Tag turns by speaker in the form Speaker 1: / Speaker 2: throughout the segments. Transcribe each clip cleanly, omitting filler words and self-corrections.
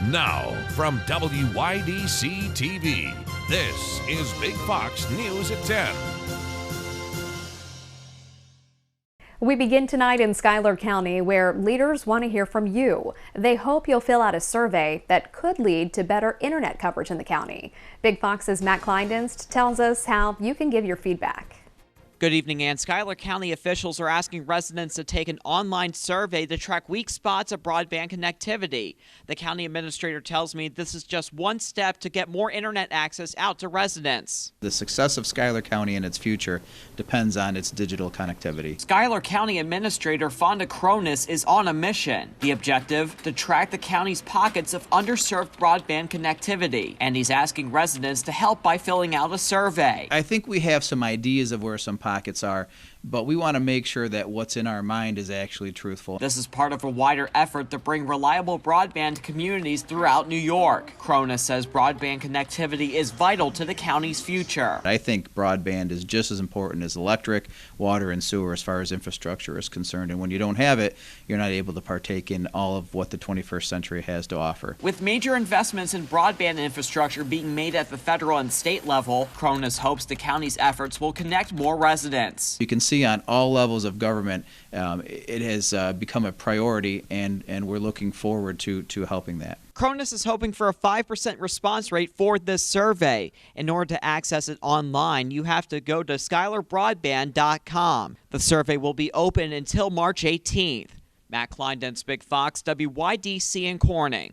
Speaker 1: Now, from WYDC TV, this is Big Fox News at 10.
Speaker 2: We begin tonight in Schuyler County, where leaders want to hear from you. They hope you'll fill out a survey that could lead to better internet coverage in the county. Big Fox's Matt Kleindienst tells us how you can give your feedback.
Speaker 3: Good evening, Ann. Schuyler County officials are asking residents to take an online survey to track weak spots of broadband connectivity. The county administrator tells me this is just one step to get more internet access out to residents.
Speaker 4: The success of Schuyler County and its future depends on its digital connectivity.
Speaker 3: Schuyler County Administrator Fonda Cronus is on a mission. The objective, to track the county's pockets of underserved broadband connectivity. And he's asking residents to help by filling out a survey.
Speaker 4: I think we have some ideas of where some pockets are, but we want to make sure that what's in our mind is actually truthful.
Speaker 3: This is part of a wider effort to bring reliable broadband to communities throughout New York. Cronus says broadband connectivity is vital to the county's future.
Speaker 4: I think broadband is just as important as electric, water, and sewer as far as infrastructure is concerned. And when you don't have it, you're not able to partake in all of what the 21st century has to offer.
Speaker 3: With major investments in broadband infrastructure being made at the federal and state level, Cronus hopes the county's efforts will connect more residents.
Speaker 4: You can see on all levels of government, it has become a priority, and we're looking forward to helping that.
Speaker 3: Cronus is hoping for a 5% response rate for this survey. In order to access it online, you have to go to SchuylerBroadband.com. The survey will be open until March 18th. Matt Kleindienst, Big Fox, WYDC in Corning.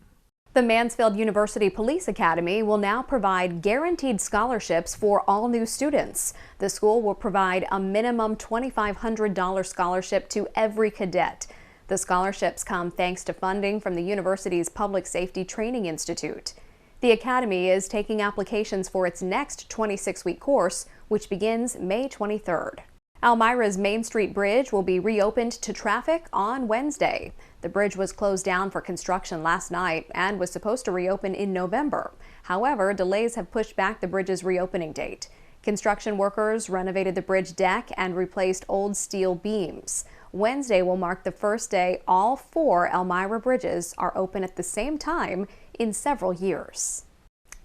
Speaker 2: The Mansfield University Police Academy will now provide guaranteed scholarships for all new students. The school will provide a minimum $2,500 scholarship to every cadet. The scholarships come thanks to funding from the university's Public Safety Training Institute. The academy is taking applications for its next 26-week course, which begins May 23rd. Elmira's Main Street Bridge will be reopened to traffic on Wednesday. The bridge was closed down for construction last night and was supposed to reopen in November. However, delays have pushed back the bridge's reopening date. Construction workers renovated the bridge deck and replaced old steel beams. Wednesday will mark the first day all 4 Elmira bridges are open at the same time in several years.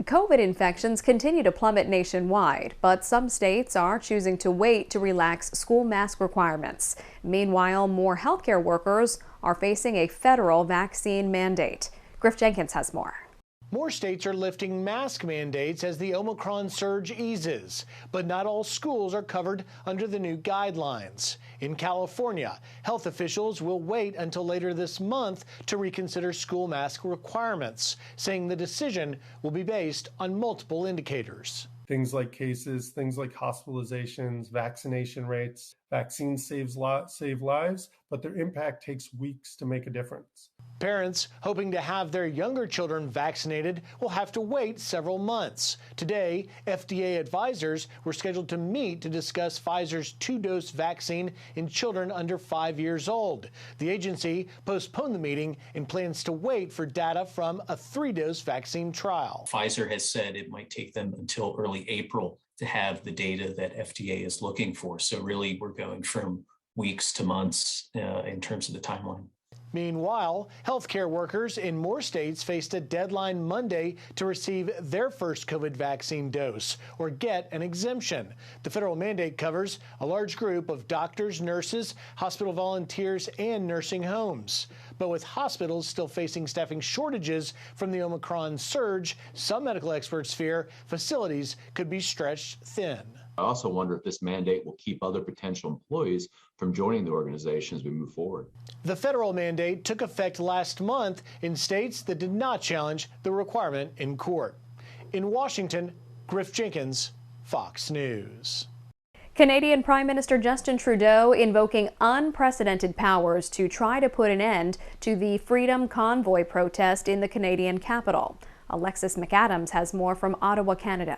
Speaker 2: COVID infections continue to plummet nationwide, but some states are choosing to wait to relax school mask requirements. Meanwhile, more healthcare workers are facing a federal vaccine mandate. Griff Jenkins has more.
Speaker 5: More states are lifting mask mandates as the Omicron surge eases, but not all schools are covered under the new guidelines. In California, health officials will wait until later this month to reconsider school mask requirements, saying the decision will be based on multiple indicators.
Speaker 6: Things like cases, things like hospitalizations, vaccination rates. Vaccines save lives, but their impact takes weeks to make a difference.
Speaker 5: Parents hoping to have their younger children vaccinated will have to wait several months. Today, FDA advisors were scheduled to meet to discuss Pfizer's 2-dose vaccine in children under 5 years old. The agency postponed the meeting and plans to wait for data from a 3-dose vaccine trial.
Speaker 7: Pfizer has said it might take them until early April to have the data that FDA is looking for. So really, we're going from weeks to months in terms of the timeline.
Speaker 5: Meanwhile, healthcare workers in more states faced a deadline Monday to receive their first COVID vaccine dose or get an exemption. The federal mandate covers a large group of doctors, nurses, hospital volunteers, and nursing homes. But with hospitals still facing staffing shortages from the Omicron surge, some medical experts fear facilities could be stretched thin.
Speaker 8: I also wonder if this mandate will keep other potential employees from joining the organization as we move forward.
Speaker 5: The federal mandate took effect last month in states that did not challenge the requirement in court. In Washington, Griff Jenkins, Fox News.
Speaker 2: Canadian Prime Minister Justin Trudeau invoking unprecedented powers to try to put an end to the Freedom Convoy protest in the Canadian capital. Alexis McAdams has more from Ottawa, Canada.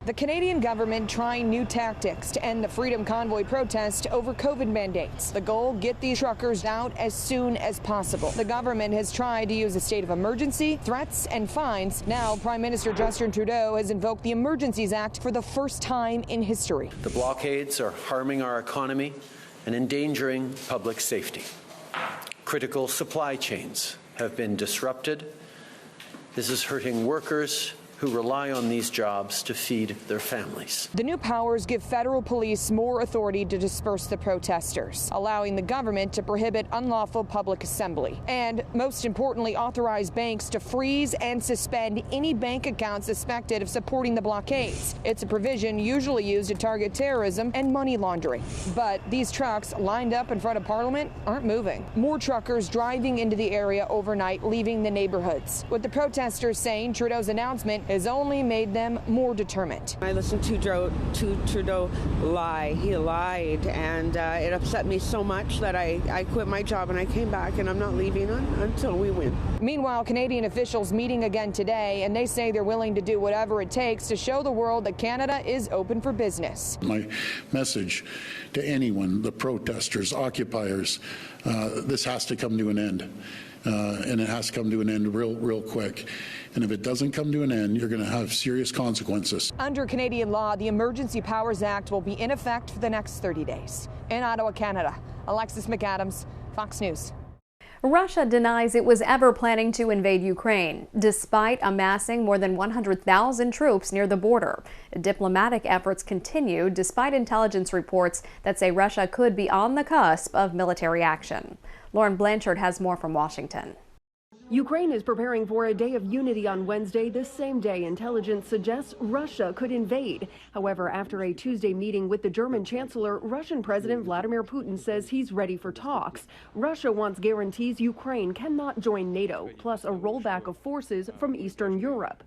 Speaker 9: The Canadian government trying new tactics to end the Freedom Convoy protest over COVID mandates. The goal, get these truckers out as soon as possible. The government has tried to use a state of emergency, threats and fines. Now, Prime Minister Justin Trudeau has invoked the Emergencies Act for the first time in history.
Speaker 10: The blockades are harming our economy and endangering public safety. Critical supply chains have been disrupted, This is hurting workers who rely on these jobs to feed their families.
Speaker 9: The new powers give federal police more authority to disperse the protesters, allowing the government to prohibit unlawful public assembly. And most importantly, authorize banks to freeze and suspend any bank account suspected of supporting the blockades. It's a provision usually used to target terrorism and money laundering. But these trucks lined up in front of Parliament aren't moving. More truckers driving into the area overnight, leaving the neighborhoods. With the protesters saying Trudeau's announcement has only made them more determined.
Speaker 11: I listened to Trudeau lie. He lied, and it upset me so much that I quit my job and I came back, and I'm not leaving until we win.
Speaker 9: Meanwhile, Canadian officials meeting again today, and they say they're willing to do whatever it takes to show the world that Canada is open for business.
Speaker 12: My message to anyone, the protesters, occupiers, this has to come to an end. And it has to come to an end real quick. And if it doesn't come to an end, you're going to have serious consequences.
Speaker 9: Under Canadian law, the Emergency Powers Act will be in effect for the next 30 days. In Ottawa, Canada, Alexis McAdams, Fox News.
Speaker 2: Russia denies it was ever planning to invade Ukraine, despite amassing more than 100,000 troops near the border. Diplomatic efforts continue despite intelligence reports that say Russia could be on the cusp of military action. Lauren Blanchard has more from Washington.
Speaker 13: Ukraine is preparing for a day of unity on Wednesday. This same day, intelligence suggests Russia could invade. However, after a Tuesday meeting with the German Chancellor, Russian President Vladimir Putin says he's ready for talks. Russia wants guarantees Ukraine cannot join NATO, plus a rollback of forces from Eastern Europe.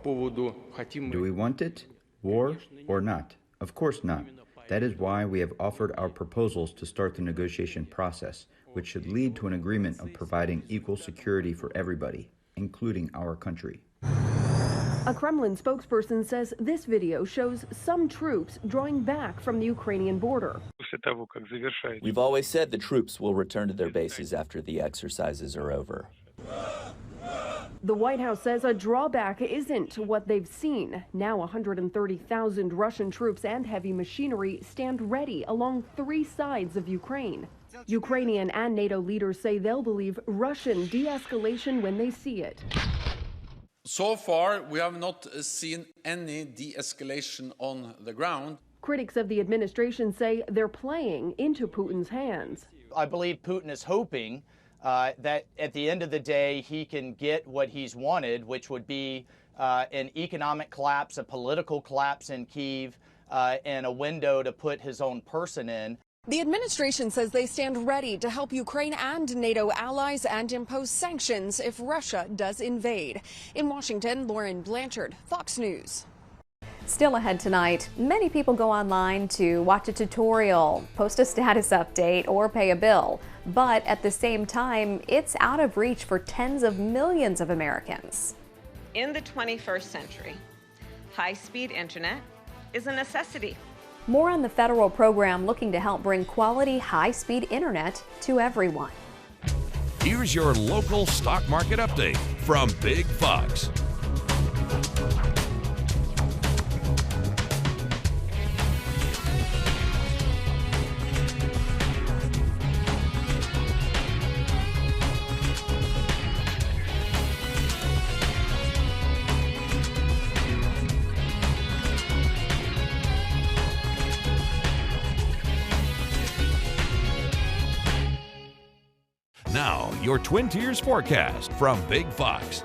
Speaker 14: Do we want it? War or not? Of course not. That is why we have offered our proposals to start the negotiation process, which should lead to an agreement of providing equal security for everybody, including our country.
Speaker 13: A Kremlin spokesperson says this video shows some troops drawing back from the Ukrainian border.
Speaker 15: We've always said the troops will return to their bases after the exercises are over.
Speaker 13: The White House says a drawback isn't what they've seen. Now 130,000 Russian troops and heavy machinery stand ready along three sides of Ukraine. Ukrainian and NATO leaders say they'll believe Russian de-escalation when they see it.
Speaker 16: So far, we have not seen any de-escalation on the ground.
Speaker 13: Critics of the administration say they're playing into Putin's hands.
Speaker 17: I believe Putin is hoping that at the end of the day, he can get what he's wanted, which would be an economic collapse, a political collapse in Kyiv, and a window to put his own person in.
Speaker 9: The administration says they stand ready to help Ukraine and NATO allies and impose sanctions if Russia does invade. In Washington, Lauren Blanchard, Fox News.
Speaker 2: Still ahead tonight, many people go online to watch a tutorial, post a status update, or pay a bill. But at the same time, it's out of reach for tens of millions of Americans.
Speaker 18: In the 21st century, high-speed internet is a necessity.
Speaker 2: More on the federal program looking to help bring quality, high-speed internet to everyone.
Speaker 1: Here's your local stock market update from Big Fox. Now, your Twin Tiers forecast from Big Fox.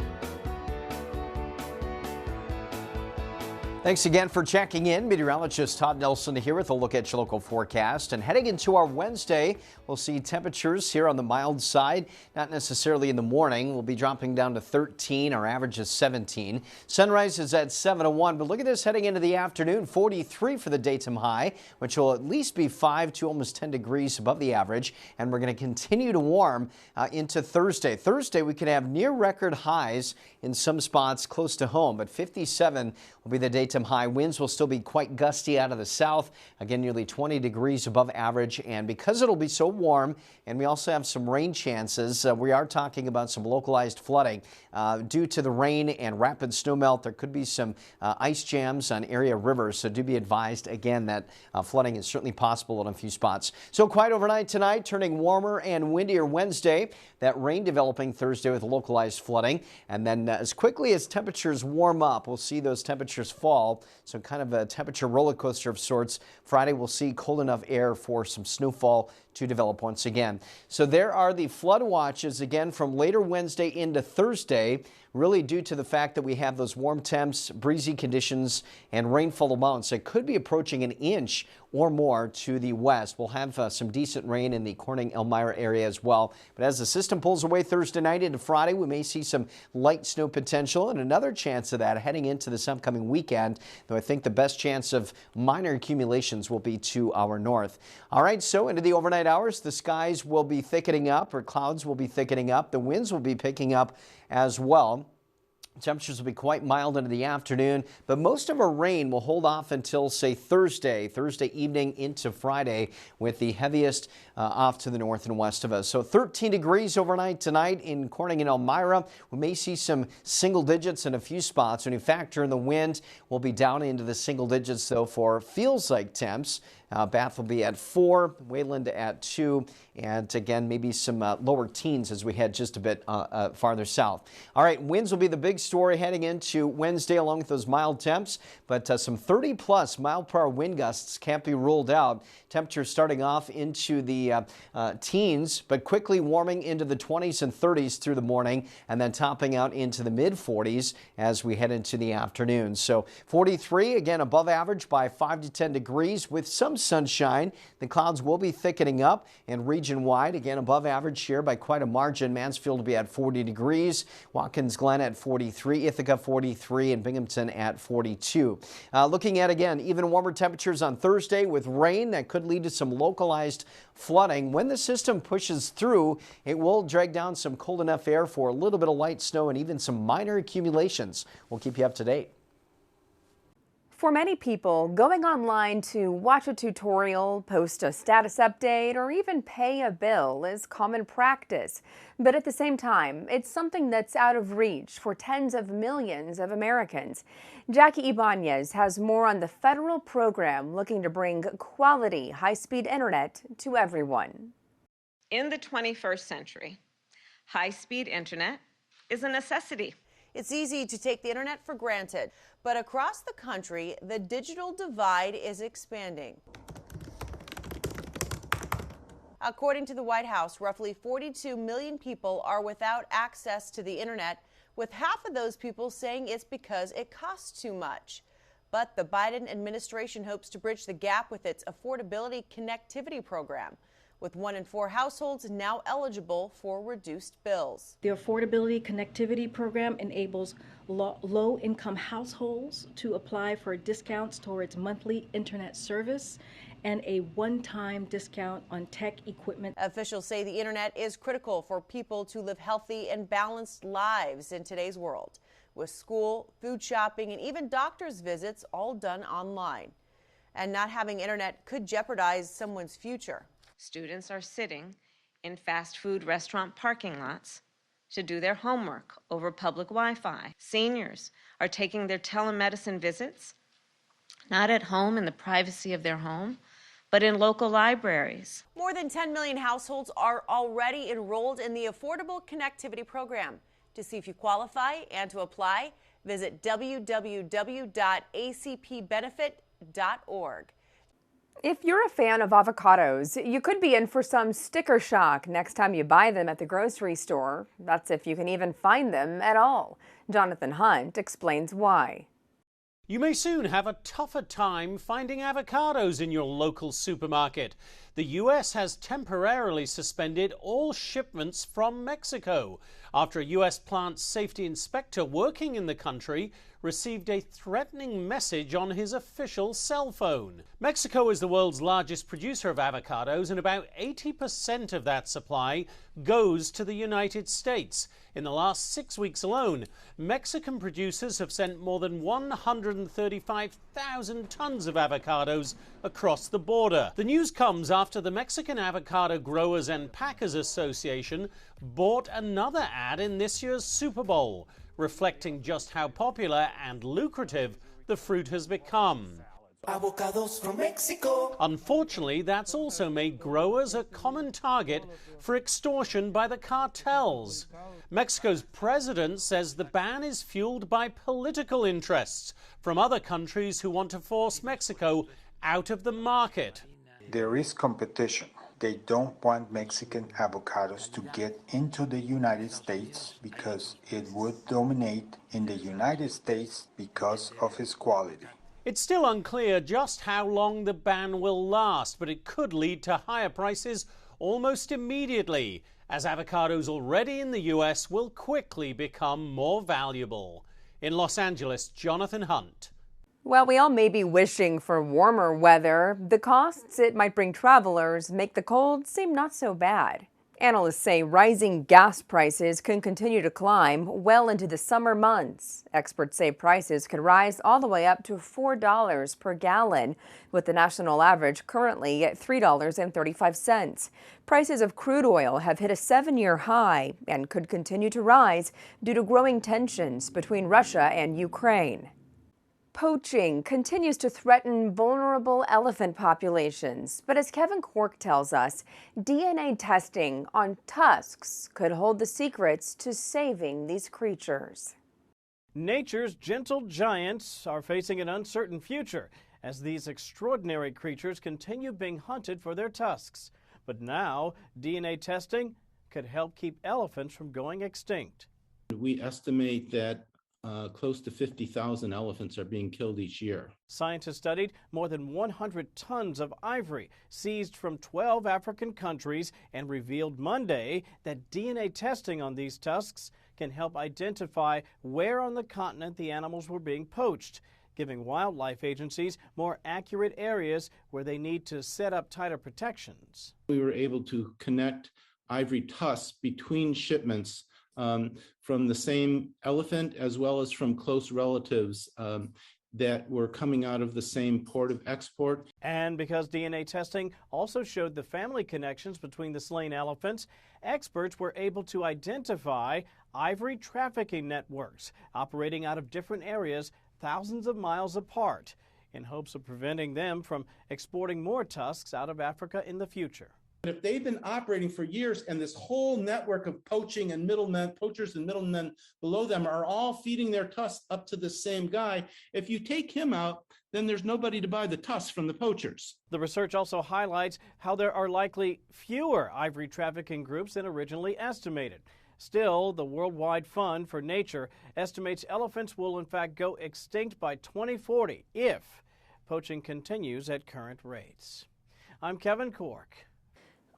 Speaker 19: Thanks again for checking in. Meteorologist Todd Nelson here with a look at your local forecast. And heading into our Wednesday, we'll see temperatures here on the mild side. Not necessarily in the morning. We'll be dropping down to 13. Our average is 17. Sunrise is at 7:01. But look at this heading into the afternoon. 43 for the daytime high, which will at least be 5 to almost 10 degrees above the average. And we're going to continue to warm into Thursday. Thursday, we can have near record highs in some spots close to home. But 57 will be the daytime daytime high. Winds will still be quite gusty out of the south. Again, nearly 20 degrees above average. And because it'll be so warm and we also have some rain chances, we are talking about some localized flooding. Due to the rain and rapid snowmelt, there could be some ice jams on area rivers. So do be advised again that flooding is certainly possible in a few spots. So quiet overnight tonight, turning warmer and windier Wednesday. That rain developing Thursday with localized flooding. And then as quickly as temperatures warm up, we'll see those temperatures fall. So kind of a temperature roller coaster of sorts. Friday we'll see cold enough air for some snowfall to develop once again. So there are the flood watches again from later Wednesday into Thursday, really due to the fact that we have those warm temps, breezy conditions, and rainfall amounts that could be approaching an inch or more to the west. We'll have some decent rain in the Corning, Elmira area as well. But as the system pulls away Thursday night into Friday, we may see some light snow potential and another chance of that heading into this upcoming weekend, though I think the best chance of minor accumulations will be to our north. All right, so into the overnight hours, the skies will be thickening up, or clouds will be thickening up. The winds will be picking up as well. Temperatures will be quite mild into the afternoon, but most of our rain will hold off until, say, Thursday evening into Friday, with the heaviest off to the north and west of us. So 13 degrees overnight tonight in Corning and Elmira. We may see some single digits in a few spots. When you factor in the wind, we'll be down into the single digits, though, for feels like temps. Bath will be at 4, Wayland at 2, and again, maybe some lower teens as we head just a bit farther south. All right, winds will be the big story heading into Wednesday along with those mild temps, but some 30-plus mile-per-hour wind gusts can't be ruled out. Temperatures starting off into the teens, but quickly warming into the 20s and 30s through the morning, and then topping out into the mid-40s as we head into the afternoon. So 43, again, above average by 5 to 10 degrees with some sunshine. The clouds will be thickening up, and region-wide, again, above average here by quite a margin. Mansfield will be at 40 degrees, Watkins Glen at 43, Ithaca 43, and Binghamton at 42. Looking at, again, even warmer temperatures on Thursday with rain that could lead to some localized flooding. When the system pushes through, it will drag down some cold enough air for a little bit of light snow and even some minor accumulations. We'll keep you up to date.
Speaker 2: For many people, going online to watch a tutorial, post a status update, or even pay a bill is common practice. But at the same time, it's something that's out of reach for tens of millions of Americans. Jackie Ibanez has more on the federal program looking to bring quality, high-speed internet to everyone.
Speaker 18: In the 21st century, high-speed internet is a necessity.
Speaker 20: It's easy to take the internet for granted, but across the country, the digital divide is expanding. According to the White House, roughly 42 million people are without access to the internet, with half of those people saying it's because it costs too much. But the Biden administration hopes to bridge the gap with its Affordability Connectivity Program, with 1 in 4 households now eligible for reduced bills.
Speaker 21: The Affordability Connectivity Program enables low-income households to apply for discounts towards monthly internet service and a one-time discount on tech equipment.
Speaker 20: Officials say the internet is critical for people to live healthy and balanced lives in today's world, with school, food shopping, and even doctor's visits all done online. And not having internet could jeopardize someone's future.
Speaker 18: Students are sitting in fast food restaurant parking lots to do their homework over public Wi-Fi. Seniors are taking their telemedicine visits, not at home in the privacy of their home, but in local libraries.
Speaker 20: More than 10 million households are already enrolled in the Affordable Connectivity Program. To see if you qualify and to apply, visit www.acpbenefit.org.
Speaker 2: If you're a fan of avocados, you could be in for some sticker shock next time you buy them at the grocery store. That's if you can even find them at all. Jonathan Hunt explains why.
Speaker 22: You may soon have a tougher time finding avocados in your local supermarket. The U.S. has temporarily suspended all shipments from Mexico. after a U.S. plant safety inspector working in the country received a threatening message on his official cell phone. Mexico is the world's largest producer of avocados, and about 80% of that supply goes to the United States. In the last 6 weeks alone, Mexican producers have sent more than 135,000 tons of avocados across the border. The news comes after the Mexican Avocado Growers and Packers Association bought another ad in this year's Super Bowl, reflecting just how popular and lucrative the fruit has become.
Speaker 3: Avocados from Mexico.
Speaker 22: Unfortunately, that's also made growers a common target for extortion by the cartels. Mexico's president says the ban is fueled by political interests from other countries who want to force Mexico out of the market.
Speaker 4: There is competition. They don't want Mexican avocados to get into the United States because it would dominate in the United States because of its quality.
Speaker 22: It's still unclear just how long the ban will last, but it could lead to higher prices almost immediately, as avocados already in the US will quickly become more valuable. In Los Angeles, Jonathan Hunt.
Speaker 23: While we all may be wishing for warmer weather, the costs it might bring travelers make the cold seem not so bad. Analysts say rising gas prices can continue to climb well into the summer months. Experts say prices could rise all the way up to $4 per gallon, with the national average currently at $3.35. Prices of crude oil have hit a 7-year high and could continue to rise due to growing tensions between Russia and Ukraine. Poaching continues to threaten vulnerable elephant populations, but as Kevin Cork tells us, DNA testing on tusks could hold the secrets to saving these creatures.
Speaker 24: Nature's gentle giants are facing an uncertain future as these extraordinary creatures continue being hunted for their tusks. But now, DNA testing could help keep elephants from going extinct.
Speaker 25: We estimate that close to 50,000 elephants are being killed each year.
Speaker 24: Scientists studied more than 100 tons of ivory seized from 12 African countries and revealed Monday that DNA testing on these tusks can help identify where on the continent the animals were being poached, giving wildlife agencies more accurate areas where they need to set up tighter protections.
Speaker 25: We were able to connect ivory tusks between shipments from the same elephant as well as from close relatives that were coming out of the same port of export.
Speaker 24: And because DNA testing also showed the family connections between the slain elephants, experts were able to identify ivory trafficking networks operating out of different areas thousands of miles apart in hopes of preventing them from exporting more tusks out of Africa in the future.
Speaker 25: If they've been operating for years and this whole network of poaching and poachers and middlemen below them are all feeding their tusks up to the same guy, if you take him out, then there's nobody to buy the tusks from the poachers.
Speaker 24: The research also highlights how there are likely fewer ivory trafficking groups than originally estimated. Still, the Worldwide Fund for Nature estimates elephants will in fact go extinct by 2040 if poaching continues at current rates. I'm Kevin Cork.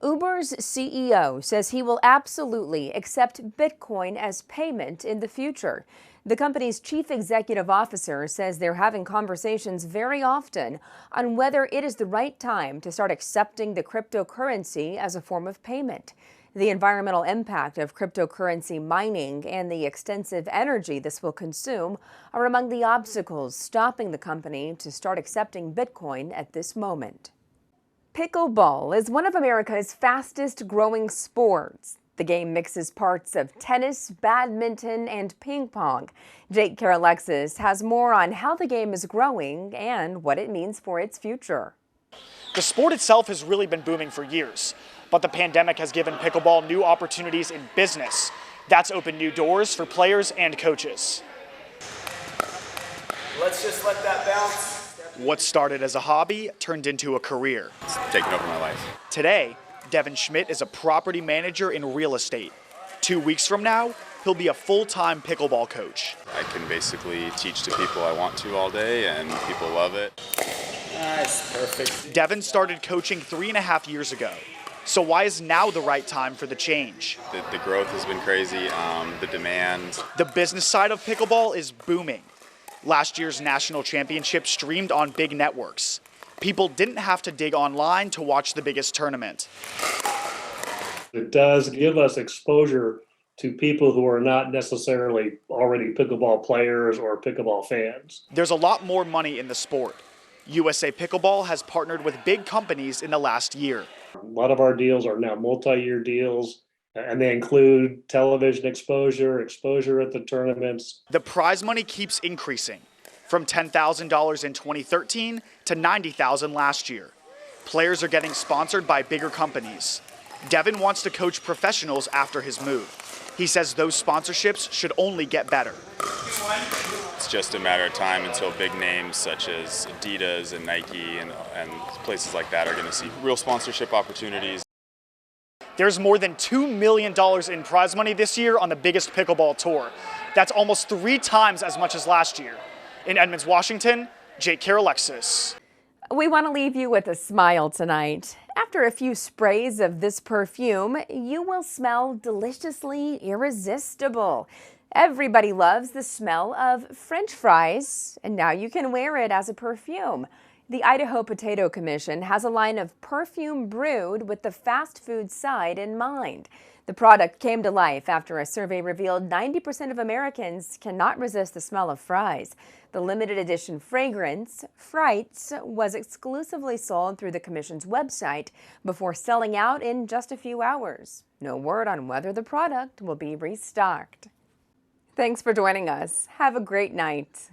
Speaker 23: Uber's CEO says he will absolutely accept Bitcoin as payment in the future. The company's chief executive officer says they're having conversations very often on whether it is the right time to start accepting the cryptocurrency as a form of payment. The environmental impact of cryptocurrency mining and the extensive energy this will consume are among the obstacles stopping the company to start accepting Bitcoin at this moment. Pickleball is one of America's fastest growing sports. The game mixes parts of tennis, badminton, and ping pong. Jake Karalexis has more on how the game is growing and what it means for its future.
Speaker 26: The sport itself has really been booming for years, but the pandemic has given pickleball new opportunities in business. That's opened new doors for players and coaches.
Speaker 3: Let's just let that bounce.
Speaker 26: What started as a hobby turned into a career.
Speaker 27: It's taken over my life.
Speaker 26: Today, Devin Schmidt is a property manager in real estate. 2 weeks from now, he'll be a full-time pickleball coach.
Speaker 27: I can basically teach the people I want to all day, and people love it.
Speaker 26: Nice, perfect. Devin started coaching 3.5 years ago. So why is now the right time for the change?
Speaker 27: The growth has been crazy, the demand.
Speaker 26: The business side of pickleball is booming. Last year's national championship streamed on big networks. People didn't have to dig online to watch the biggest tournament.
Speaker 5: It does give us exposure to people who are not necessarily already pickleball players or pickleball fans.
Speaker 26: There's a lot more money in the sport. USA Pickleball has partnered with big companies in the last year.
Speaker 5: A lot of our deals are now multi-year deals, and they include television exposure at the tournaments.
Speaker 26: The prize money keeps increasing, from $10,000 in 2013 to $90,000 last year. Players are getting sponsored by bigger companies. Devin wants to coach professionals after his move. He says those sponsorships should only get better.
Speaker 27: It's just a matter of time until big names such as Adidas and Nike and places like that are going to see real sponsorship opportunities.
Speaker 26: There's more than $2 million in prize money this year on the biggest pickleball tour. That's almost 3 times as much as last year. In Edmonds, Washington, Jake Carolexis.
Speaker 23: We want to leave you with a smile tonight. After a few sprays of this perfume, you will smell deliciously irresistible. Everybody loves the smell of French fries, and now you can wear it as a perfume. The Idaho Potato Commission has a line of perfume brewed with the fast food side in mind. The product came to life after a survey revealed 90% of Americans cannot resist the smell of fries. The limited edition fragrance, Frites, was exclusively sold through the Commission's website before selling out in just a few hours. No word on whether the product will be restocked. Thanks for joining us. Have a great night.